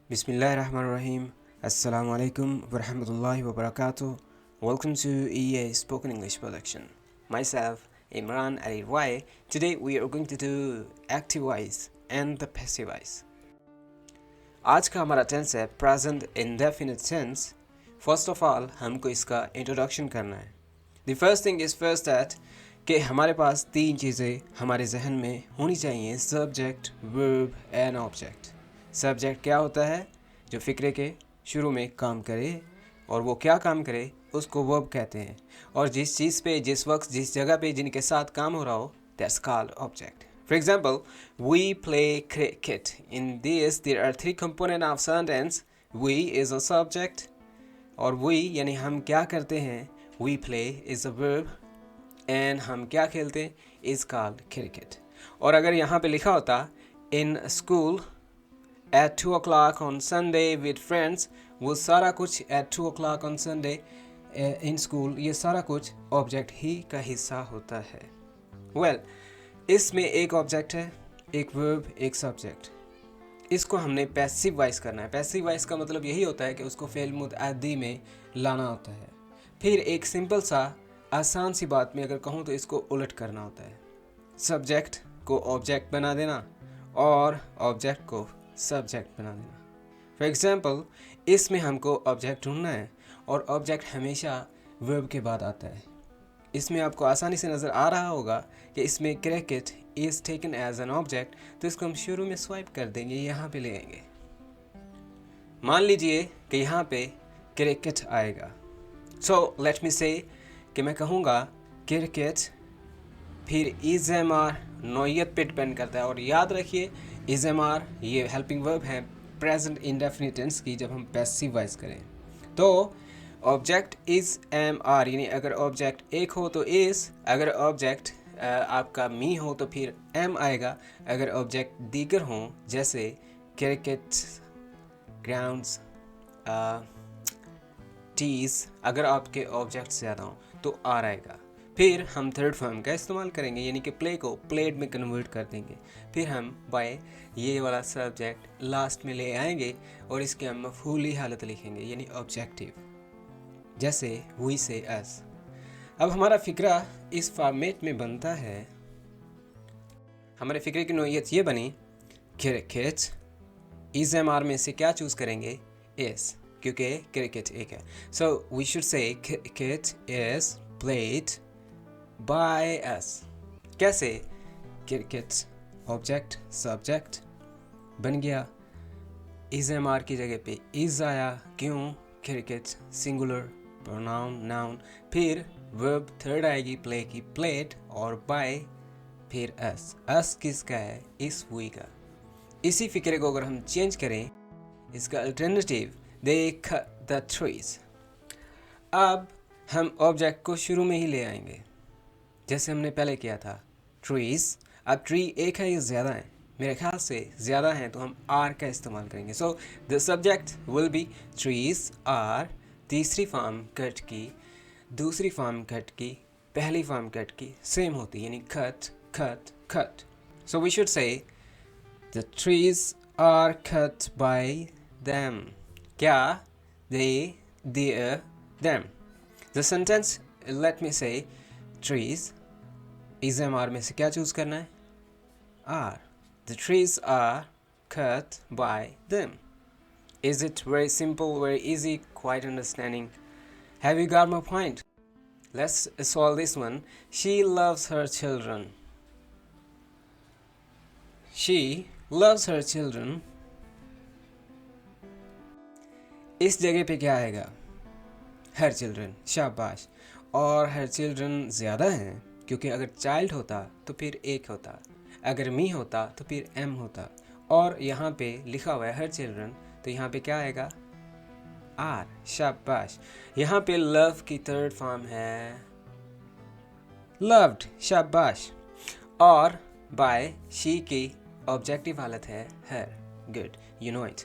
Bismillahirrahmanirrahim. Assalamu alaikum wa rahmatullahi wa barakatuh. Welcome to EA Spoken English Production. Myself, Imran Ali Rai. Today we are going to do active voice and the passive voice. आज का हमारा tense है present indefinite tense. First of all हमको इसका introduction करना है. The first thing is first that कि हमारे पास तीन चीज़ें हमारे जहन में होनी चाहिए: subject, verb and object. Subject क्या होता है? जो फ़िक्रे के शुरू में काम करे, और वो क्या काम करे उसको वर्ब कहते हैं. और जिस चीज़ पे, जिस वक्त, जिस जगह पे, जिनके साथ काम हो रहा हो, that's called object. For example, we play cricket. In this, there are three components of sentence. We is a subject, और we यानी हम क्या करते हैं. We play is a verb, and हम क्या खेलते हैं is called cricket. और अगर यहाँ पे लिखा होता in school at 2 o'clock on Sunday with friends, वो सारा कुछ at 2 o'clock on Sunday in school, ये सारा कुछ ऑब्जेक्ट ही का हिस्सा होता है. Well, इसमें एक ऑब्जेक्ट है, एक वर्ब, एक सब्जेक्ट. इसको हमने पैसिव वॉइस करना है. पैसिव वॉइस का मतलब यही होता है कि उसको फ़ेल मुतअद्दी में लाना होता है. फिर एक सिंपल सा आसान सी बात में अगर कहूँ तो इसको उलट करना होता है. सब्जेक्ट को ऑब्जेक्ट बना देना और ऑब्जेक्ट को सब्जेक्ट बना देना. फॉर एग्ज़ाम्पल, इसमें हमको ऑब्जेक्ट ढूंढना है और ऑब्जेक्ट हमेशा वर्ब के बाद आता है. इसमें आपको आसानी से नज़र आ रहा होगा कि इसमें cricket is taken as an object, तो इसको हम शुरू में स्वाइप कर देंगे, यहाँ पे ले आएंगे. मान लीजिए कि यहाँ पे क्रिकेट आएगा. सो लेट मी से कि मैं कहूँगा क्रिकेट, फिर इज़ एम आर नौयत पे डिपेंड करता है. और याद रखिए इज़ एम आर ये हेल्पिंग वर्ब है प्रेजेंट इंडेफिनिट टेंस की जब हम पैसिव वॉइस करें. तो ऑब्जेक्ट इज़ एम आर, यानी अगर ऑब्जेक्ट एक हो तो इज़, अगर ऑब्जेक्ट आपका मी हो तो फिर एम आएगा. अगर ऑब्जेक्ट दीगर हों जैसे क्रिकेट, ग्राउंड्स, टीज़, अगर आपके ऑब्जेक्ट ज़्यादा हों तो आर आएगा. फिर हम थर्ड फॉर्म का इस्तेमाल करेंगे, यानी कि प्ले को प्लेड में कन्वर्ट कर देंगे. फिर हम बाय ये वाला सब्जेक्ट लास्ट में ले आएंगे और इसके हम मफूली हालत लिखेंगे, यानी ऑब्जेक्टिव, जैसे वी से अस. अब हमारा फ़िक्रा इस फॉर्मेट में बनता है. हमारे फ़िक्रे की नौइयत ये बनी क्रिकेट, इज़ एम आर में से क्या चूज़ करेंगे? इस, क्योंकि क्रिकेट एक है. So we should say cricket is played by us. कैसे? क्रिकेट ऑब्जेक्ट सब्जेक्ट बन गया, इज़ एम आर की जगह पे इज़ आया. क्यों? Cricket singular pronoun noun. फिर वर्ब थर्ड आएगी प्ले की, प्लेड, और बाय, फिर अस. अस किसका है? इस वी का. इसी फिक्रे को अगर हम चेंज करें, इसका alternative, they cut the trees. अब हम ऑब्जेक्ट को शुरू में ही ले आएंगे जैसे हमने पहले किया था, ट्रीज. अब ट्री एक है या ज़्यादा है? मेरे ख्याल से ज़्यादा हैं, तो हम आर का इस्तेमाल करेंगे. So the subject will be trees are. तीसरी फॉर्म कट की, दूसरी फॉर्म कट की, पहली फॉर्म कट की सेम होती है, यानी cut cut cut. So we should say the trees are cut by them. क्या? They, there, them. The sentence, let me say trees, is M R में से क्या चूज़ करना है? Are. The trees are cut by them. Is it very simple, very easy, quite understanding? Have you got my point? Let's solve this one. She loves her children. She loves her children. इस जगह पे क्या आएगा? Her children. शाबाश. और her children ज़्यादा हैं, क्योंकि अगर child होता तो फिर एक होता, अगर मी होता तो फिर एम होता. और यहाँ पे लिखा हुआ है हर चिल्ड्रन, तो यहाँ पे क्या आएगा? आर. शाबाश. यहाँ पे लव की थर्ड फॉर्म है लव्ड. शाबाश. और बाय शी की ऑब्जेक्टिव हालत है her. Good, you know it.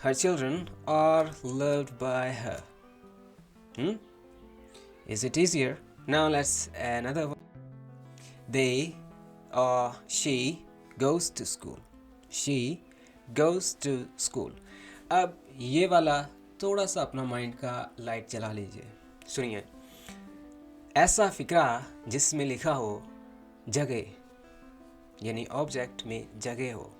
Her children are loved by her. Is it easier? Now let's another one. They she goes to school. She goes to school. अब ये वाला थोड़ा सा अपना माइंड का लाइट जला लीजिए, सुनिए। ऐसा फिक्रा जिसमें लिखा हो जगह, यानी ऑब्जेक्ट में जगह हो,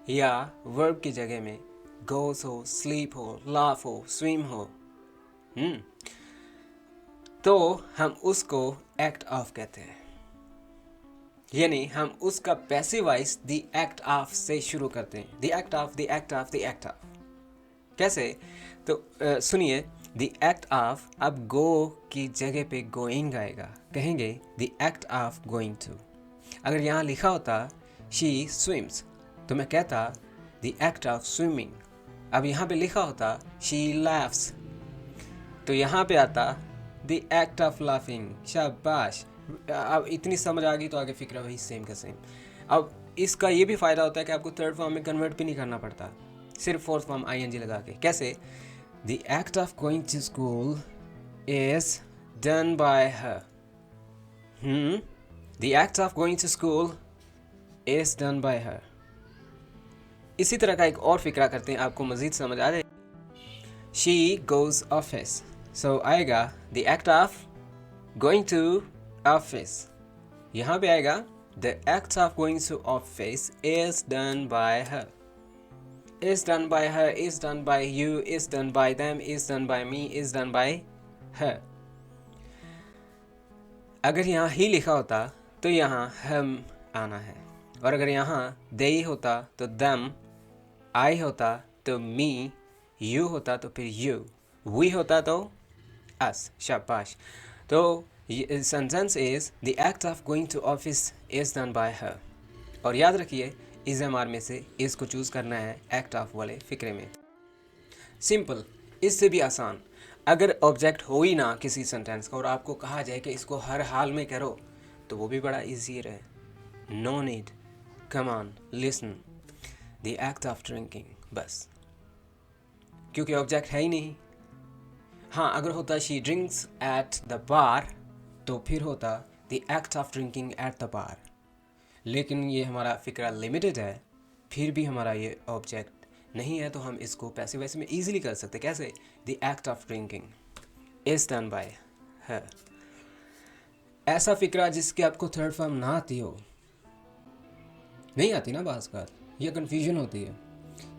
या वर्ब की जगह में गोस हो, स्लीप हो, लाफ हो, स्विम हो, तो हम उसको एक्ट ऑफ कहते हैं। यानी हम उसका passive voice the act of से शुरू करते हैं। The act of, the act of, the act of. कैसे? तो सुनिए, द एक्ट ऑफ, अब गो की जगह पे गोइंग आएगा, कहेंगे the act of going to. अगर यहाँ लिखा होता शी स्विम्स, तो मैं कहता द एक्ट ऑफ स्विमिंग। अब यहाँ पे लिखा होता शी laughs, तो यहाँ पे आता द एक्ट ऑफ लाफिंग। शाबाश, अब इतनी समझ आ गई तो आगे फिक्रा वही सेम का सेम। अब इसका ये भी फ़ायदा होता है कि आपको थर्ड फॉर्म में कन्वर्ट भी नहीं करना पड़ता, सिर्फ फोर्थ फॉर्म आईएनजी लगा के। कैसे? The act of going to school is done by her. The act of going to school is done by her. इसी तरह का एक और फिक्रा करते हैं, आपको मजीद समझ आ जाए। शी गोज ऑफिस, सो आएगा the act of going to office. यहाँ पे आएगा the act of going to office is done by her. Is done by her, is done by you, is done by them, is done by me, is done by her. अगर यहाँ ही लिखा होता तो यहाँ हम आना है, और अगर यहाँ they होता तो them, I होता तो me, you होता तो फिर you, we होता तो us। शाबाश। तो sentence is the act of going to office is done by her. और याद रखिए, इस एमआर में से इसको चूज़ करना है एक्ट ऑफ वाले फिक्रे में। सिंपल, इससे भी आसान। अगर ऑब्जेक्ट हो ही ना किसी सेंटेंस का और आपको कहा जाए कि इसको हर हाल में करो, तो वो भी बड़ा ईजियर है। No need, come on, listen, the act of drinking, बस, क्योंकि ऑब्जेक्ट है ही नहीं। हाँ, अगर होता she drinks at the bar, तो फिर होता the act of drinking at the bar. लेकिन ये हमारा फिक्रा लिमिटेड है, फिर भी हमारा ये ऑब्जेक्ट नहीं है, तो हम इसको पैसिव वॉइस में ईजिली कर सकते। कैसे? The act of drinking is done by हर। ऐसा फिक्रा जिसके आपको थर्ड फॉर्म ना आती हो, नहीं आती ना बाज़ बात, या कन्फ्यूजन होती है,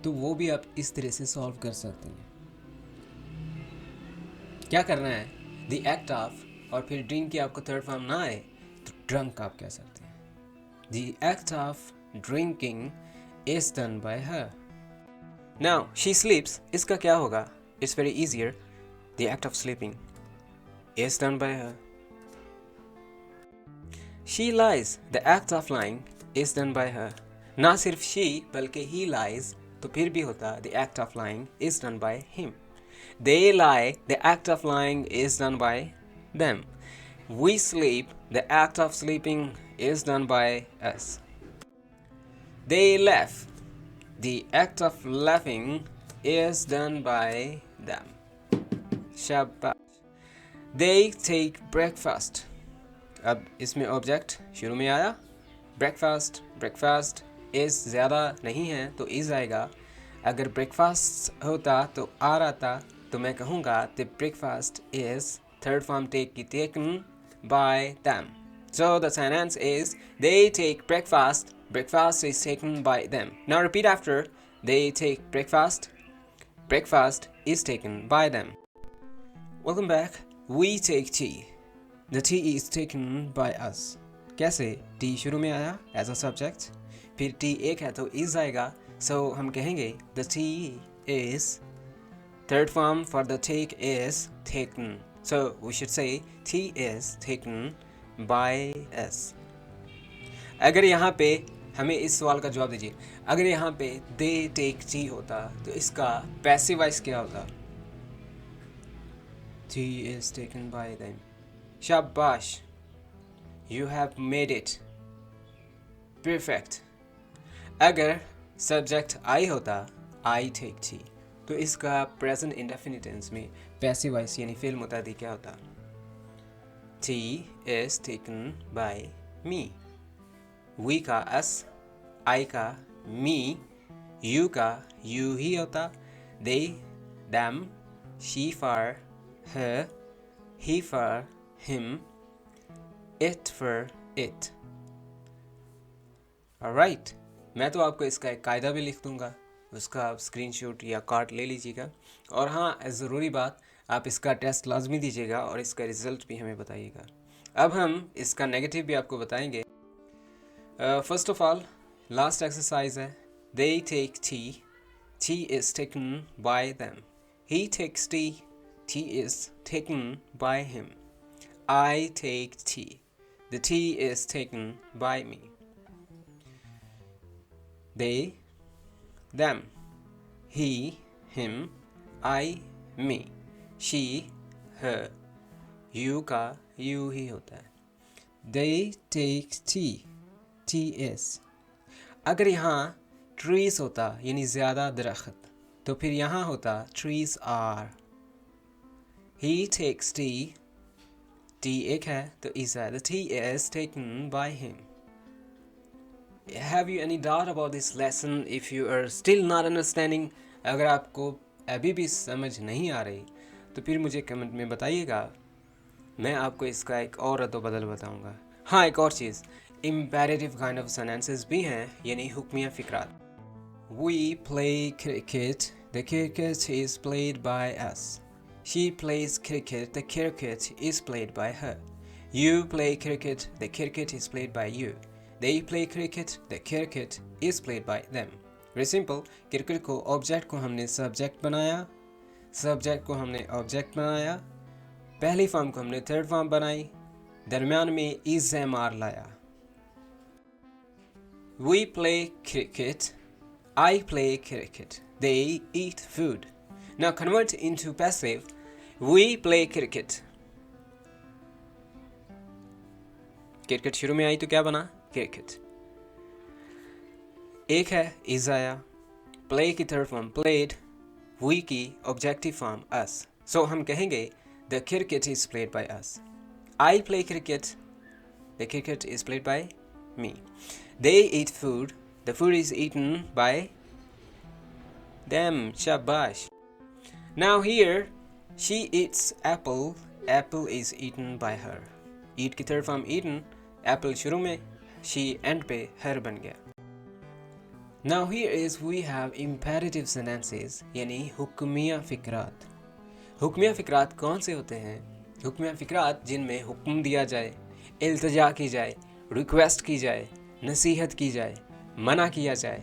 तो वो भी आप इस तरह से सॉल्व कर सकते हैं। क्या करना है? द एक्ट ऑफ और फिर ड्रिंक की आपको थर्ड फॉर्म ना आए तो ड्रंक आप कह सकते हैं। The act of drinking is done by her. Now she स्लीप्स, इसका क्या होगा? It's very easier. The act of sleeping is done by her. She lies, the act of lying is done by हर। ना सिर्फ she बल्कि ही lies, तो फिर भी होता the act of lying is done by him. They lie, the act of lying is done by them. We sleep, the act of sleeping is done by us. They laugh, the act of laughing is done by them. शाबाश। They take breakfast. अब इसमें object शुरू में आया, breakfast. Breakfast इस ज़्यादा नहीं है तो इज आएगा। अगर ब्रेकफास्ट होता तो आ रहा था, तो मैं कहूँगा the breakfast is third form take की taken by them. So the sentence is they take breakfast, breakfast is taken by them. Now repeat after, they take breakfast, breakfast is taken by them. Welcome back. We take tea, the tea is taken by us. कैसे? Tea शुरू में आया as a subject, फिर tea एक है तो is आएगा, सो हम कहेंगे the tea is, third form for the take is taken. So we should say tea is taken by us. अगर यहाँ पे हमें इस सवाल का जवाब दीजिए, अगर यहाँ पे they take tea होता तो इसका पैसिव वॉइस क्या होता? Tea is taken by them. शाबाश, you have made it perfect. अगर सब्जेक्ट I होता, I take tea, तो इसका प्रेजेंट इंडेफिनिट टेंस में पैसिव वॉइस यानी फेल मुतादी क्या होता? Tea is taken by me. We का अस, आई का मी, You का you ही होता, they, them, she for her, he for him, it for it. Alright, मैं तो आपको इसका एक कायदा भी लिख दूंगा, उसका आप स्क्रीनशॉट या कार्ड ले लीजिएगा। और हाँ, ज़रूरी बात, आप इसका टेस्ट लाजमी दीजिएगा और इसका रिज़ल्ट भी हमें बताइएगा। अब हम इसका नेगेटिव भी आपको बताएंगे। First of all, last exercise है, they take tea, tea is taken by them. He takes tea, tea is taken by him. I take tea, the tea is taken by me. They, them, he, him, I, me, she, her, you का you ही होता है। They take tea, tea is। अगर यहाँ trees होता यानी ज़्यादा दरख्त, तो फिर यहाँ होता trees are। He takes tea, tea एक है तो is है, the tea is taken by him। Have you any doubt about this lesson? If you are still not understanding, अगर आपको अभी भी समझ नहीं आ रही तो फिर मुझे कमेंट में बताइएगा, मैं आपको इसका एक और रद्द बदल बताऊंगा। हाँ, एक और चीज़, imperative kind of sentences भी हैं, यानी हुक्मिया फ़िक्रात। We play cricket, the cricket is played by us. She plays cricket, the cricket is played by her. You play cricket, the cricket is played by you. They play cricket, the cricket is played by them. Very simple. Cricket को object को हमने subject बनाया, subject को हमने object बनाया, पहली form को हमने थर्ड फॉर्म बनाई, दरमियान में इज एम आर लाया। We play cricket, I play cricket, they eat food. Now convert into passive. We play cricket. Cricket शुरू में आई तो क्या बना? क्रिकेट। एक है इज आया, प्ले की थर्ड फॉर्म प्लेड, वी की ऑब्जेक्टिव फॉर्म अस। सो हम कहेंगे the cricket is played by us. I play cricket, the cricket is played by me. They eat food, the food is eaten by them. शाबाश। Now here she eats apple, apple is eaten by her. Eat की third form eaten, Apple शुरू में, she and पे हर बन गया। Now here is we have imperative sentences यानी हुक्मिया फ़िक्रात। हुक्मिया फ़िक्रात कौन से होते हैं? हुक्मिया फ़िक्रात जिनमें हुक्म दिया जाए, इल्तिजा की जाए, रिक्वेस्ट की जाए, नसीहत की जाए, मना किया जाए।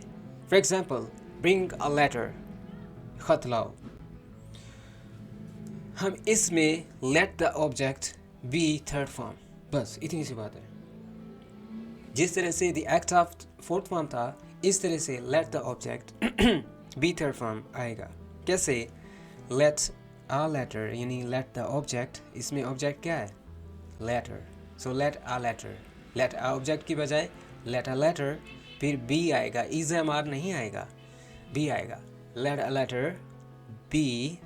For example, bring a letter, ख़त लाओ। हम इसमें let the object be third form, बस इतनी सी बात है। जिस तरह से the act of fourth form था, इस तरह से let the object be third form आएगा। कैसे? लेट अ लेटर यानी लेट द ऑब्जेक्ट, इसमें ऑब्जेक्ट क्या है? Letter. So let a letter, let a object की बजाय लेट अ लेटर, फिर बी आएगा, इज एम आर नहीं आएगा, बी आएगा। Let a letter be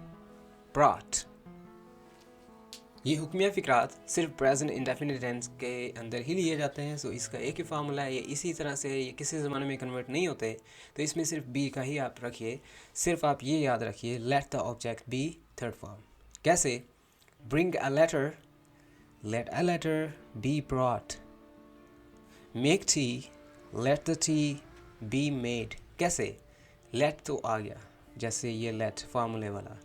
brought. ये हुक्मिया फ़िक्रात सिर्फ प्रेजेंट इंडेफिनिट टेंस के अंदर ही लिए जाते हैं। सो इसका एक ही फार्मूला है, ये इसी तरह से ये किसी ज़माने में कन्वर्ट नहीं होते, तो इसमें सिर्फ बी का ही आप रखिए। सिर्फ आप ये याद रखिए, let the object be third form. कैसे? Bring a letter, let a letter be brought. Make tea, let the tea be made. कैसे? लेट तो आ गया, जैसे ये लेट फार्मूले वाला,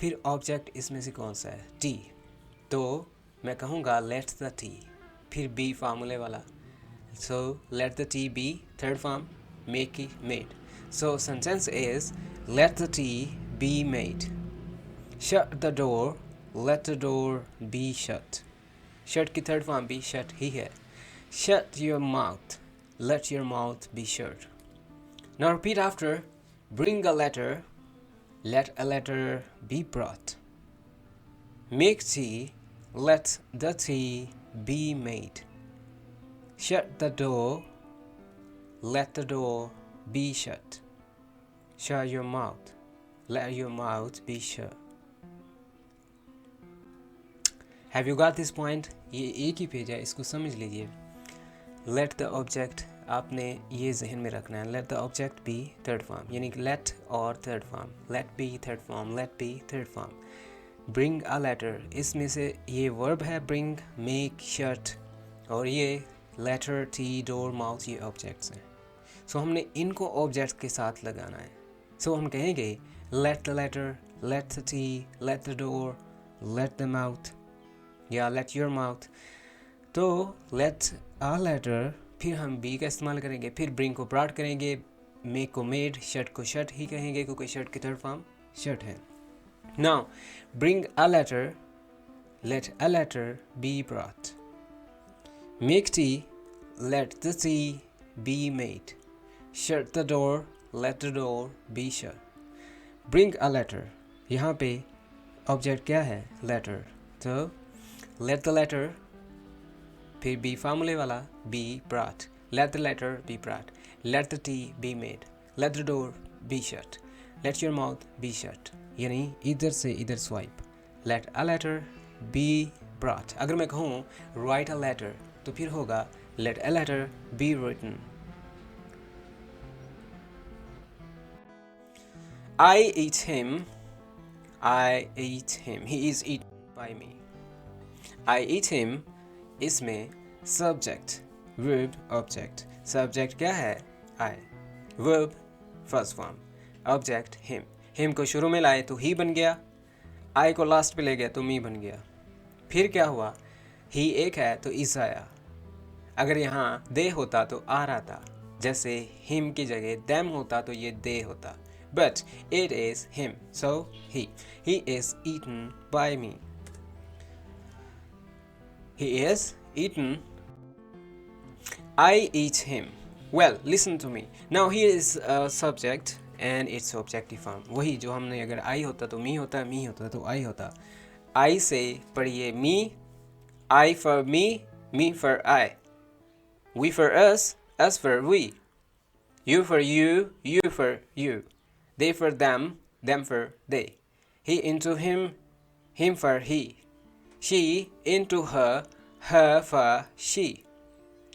फिर ऑब्जेक्ट इसमें से कौन सा है? टी। तो मैं कहूँगा लेट द टी, फिर बी फार्मूले वाला, so let the tea be third form, make it made. So sentence is let the tea be made. Shut the door, let the door be shut. Shut की third form भी shut ही है। Shut your mouth, let your mouth be shut. Now repeat after, bring a letter, let a letter be brought. Make tea, let the tea be made. Shut the door, let the door be shut. Shut your mouth, let your mouth be shut. Have you got this point? ये एक ही page है, इसको समझ लीजिए। Let the object आपने ये जहन में रखना है, let the object be third form, यानी कि लेट और third form, let be third form, let be third form. Bring a letter, इसमें से ये वर्ब है ब्रिंग, मेक, शट, और ये लेटर, टी, डोर, माउथ, ये ऑब्जेक्ट्स हैं। सो हमने इनको ऑब्जेक्ट के साथ लगाना है। सो हम कहेंगे let the letter, let the tea, let the door, let the mouth, या लेट योर माउथ। तो लेट अ लेटर, फिर हम बी का इस्तेमाल करेंगे, फिर ब्रिंग को ब्रॉट करेंगे, मेक को मेड, शट को शट ही कहेंगे क्योंकि शट की थर्ड फॉर्म शट है। Now bring a letter, let a letter be brought. Make tea, let the tea be made. Shut the door, let the door be shut. Bring a letter, यहाँ पे object क्या है? Letter. तो let the letter, फिर be फार्मूले वाला, be brought, let the letter be brought, let the tea be made, late the door be shut, let your mouth be shut, यानी इधर से इधर swipe. Let a letter be brought. अगर मैं कहूँ राइट अ लेटर तो फिर होगा let a letter be written. I eat him, I eat him, he is eaten by me. I eat him, इसमें सब्जेक्ट, वर्ब, ऑब्जेक्ट। सब्जेक्ट क्या है? I, verb first form, object him. Him को शुरू में लाए तो ही बन गया, I को लास्ट पे ले गया तो मी बन गया। फिर क्या हुआ? ही एक है तो इस आया। अगर यहाँ दे होता तो आ रहा था, जैसे हिम की जगह देम होता तो ये दे होता। But it is him, so he is eaten by me. He is eaten. I eat him. Well, listen to me. Now here is a subject and its objective form. वही जो हमने अगर I होता तो me होता, me होता तो I होता। I से पढ़िए me, I for me, me for I, we for us for we, you for you for you, they for them for they, he into him for he, she into her for she,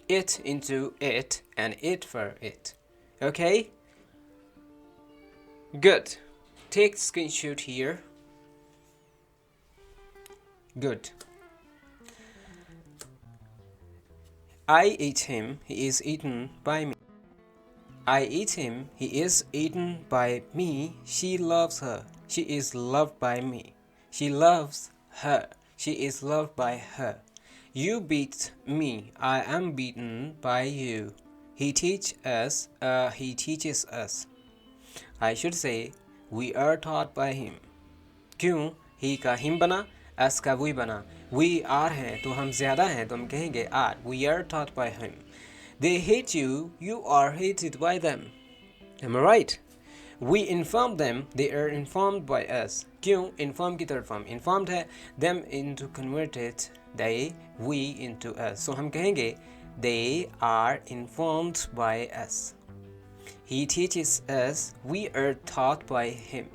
it into it, and it for it. Okay? Good. Take screenshot here. Good. I eat him, he is eaten by me. I eat him, he is eaten by me. She loves her, she is loved by me. She loves her, she is loved by her. You beat me, I am beaten by you. He teaches us. I should say, we are taught by him. क्यों? He का him बना, us का we बना। We are हैं तो हम ज़्यादा हैं तो हम कहेंगे are. We are taught by him. They hate you, you are hated by them. Am I right? We inform them, they are informed by us. क्यों? Inform की third form informed है, them into converted, they, we into us. So हम कहेंगे they are informed by us. He teaches us, we are taught by him.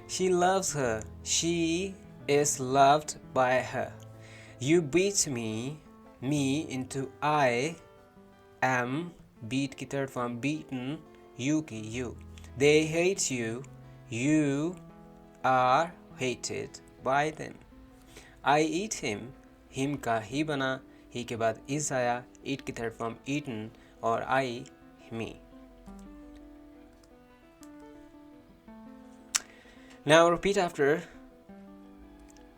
She loves her, she is loved by her. You beat me into I am, beat की third form beaten, you की you. They hate you, you are hated by them. I eat him, him का ही बना, ही के बाद is आया, eat की third form eaten, और I me. Now repeat after.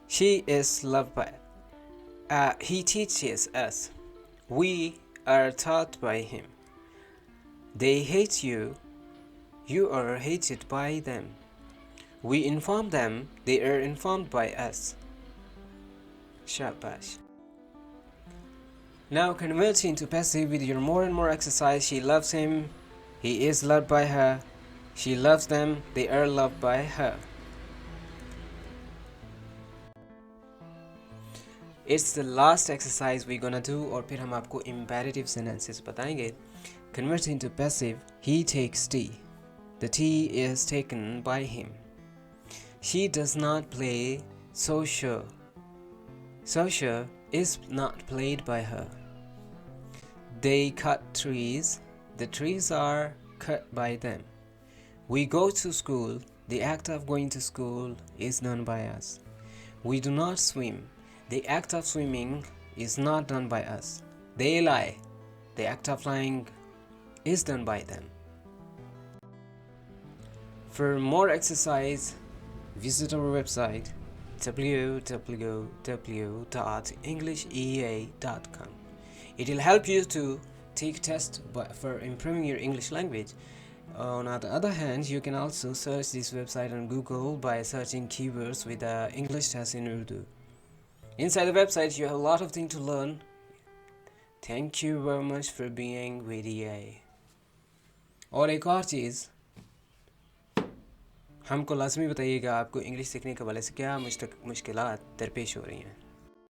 She is loved by, he teaches us, we are taught by him. They hate you, you are hated by them. We inform them, they are informed by us. Shabash. Now convert into passive with your more and more exercise. She loves him, he is loved by her. She loves them, they are loved by her. It's the last exercise we're gonna do, और फिर हम आपको imperative sentences बताएंगे. Convert into passive. He takes tea. The tea is taken by him. She does not play soccer. Soccer is not played by her. They cut trees. The trees are cut by them. We go to school. The act of going to school is done by us. We do not swim. The act of swimming is not done by us. They lie. The act of lying is done by them. For more exercise, visit our website www.englishea.com. It will help you to take tests for improving your English language. On the other hand, you can also search this website on Google by searching keywords with the English test in Urdu. Inside the website, you have a lot of things to learn. Thank you very much for being with EA. और एक और चीज़, हमको लाजमी बताइएगा आपको English सीखने के हवाले से क्या मुश्किलात दरपेश हो रही हैं.